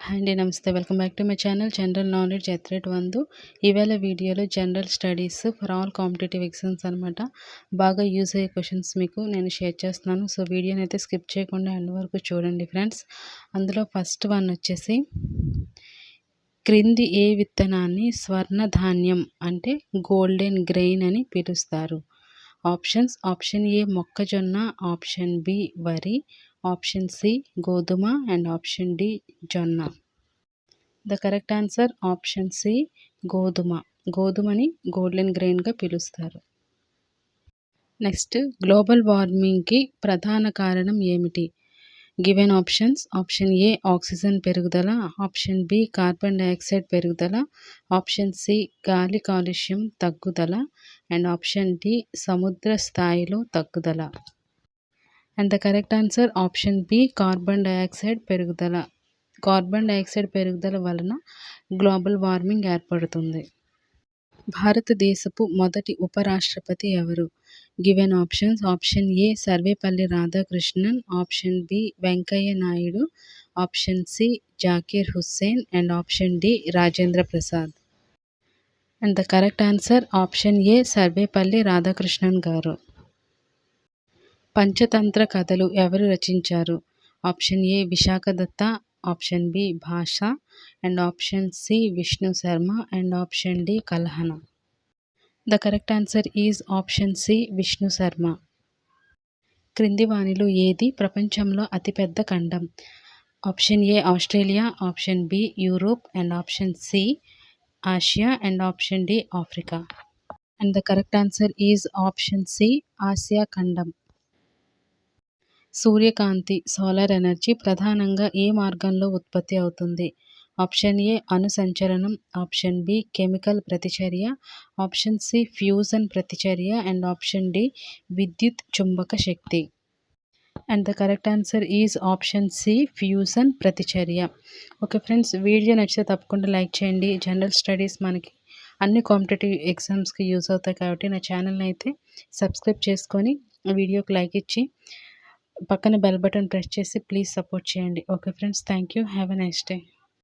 Hi అండి, నమస్తే. Welcome back to my channel general knowledge ఎత్రేట్ 1. ఈవేళ వీడియోలో general studies for all competitive exams అనమాట. బాగా యూజ్ అయ్యే క్వశ్చన్స్ మీకు నేను షేర్ చేస్తున్నాను. సో వీడియోని అయితే స్కిప్ చేయకుండా ఎండ్ వరకు చూడండి ఫ్రెండ్స్. అందులో ఫస్ట్ వన్ వచ్చేసి, క్రింది ఏ విత్తనాన్ని స్వర్ణధాన్యం అంటే గోల్డెన్ గ్రెయిన్ అని పిలుస్తారు? ఆప్షన్స్: ఆప్షన్ ఏ మొక్కజొన్న, ఆప్షన్ బి వరి, ఆప్షన్ సి గోధుమ అండ్ ఆప్షన్ డి జొన్న. The correct answer option C గోధుమ. గోధుమని గోల్డెన్ గ్రెయిన్గా పిలుస్తారు. నెక్స్ట్, గ్లోబల్ వార్మింగ్కి ప్రధాన కారణం ఏమిటి? Given options: option A oxygen పెరుగుదల, ఆప్షన్ బి కార్బన్ డైఆక్సైడ్ పెరుగుదల, ఆప్షన్ సి గాలి కాలుష్యం తగ్గుదల అండ్ ఆప్షన్ డి సముద్ర స్థాయిలో తగ్గుదల. And the correct answer option B carbon dioxide పెరుగుదల. కార్బన్ డైఆక్సైడ్ పెరుగుదల వలన గ్లోబల్ వార్మింగ్ ఏర్పడుతుంది. భారతదేశపు మొదటి ఉపరాష్ట్రపతి ఎవరు? Given options: option A Sarvepalli Radhakrishnan, option B Venkaiah Naidu, option C Zakir Hussain and option D Rajendra Prasad. And the correct answer option A Sarvepalli Radhakrishnan గారు. పంచతంత్ర కథలు ఎవరు రచించారు? Option A Vishakha Datta, option B Bhasa and option C Vishnu Sharma and option D Kalhana. The correct answer is option C Vishnu Sharma. క్రింది వానిలో ఏది ప్రపంచంలో అతిపెద్ద ఖండం? Option A Australia, option B Europe and option C Asia and option D Africa. And the correct answer is option C Asia ఖండం. సూర్యకాంతి solar energy ప్రధానంగా ఏ మార్గంలో ఉత్పత్తి అవుతుంది? ఆప్షన్ ఏ అణుసంచలనం, ఆప్షన్ బి కెమికల్ ప్రతిచర్య, ఆప్షన్ సి ఫ్యూజన్ ప్రతిచర్య అండ్ ఆప్షన్ డి విద్యుత్ చుంబక శక్తి. And the correct answer is option C fusion ప్రతిచర్య. ఓకే ఫ్రెండ్స్, వీడియో నచ్చితే తప్పకుండా లైక్ చేయండి. జనరల్ స్టడీస్ మనకి అన్ని కాంపిటేటివ్ ఎగ్జామ్స్కి యూజ్ అవుతాయి కాబట్టి నా ఛానల్ని అయితే సబ్స్క్రైబ్ చేసుకొని వీడియోకి లైక్ ఇచ్చి పక్కన బెల్ బటన్ ప్రెస్ చేసి ప్లీజ్ సపోర్ట్ చేయండి. Okay friends, thank you. Have a nice day.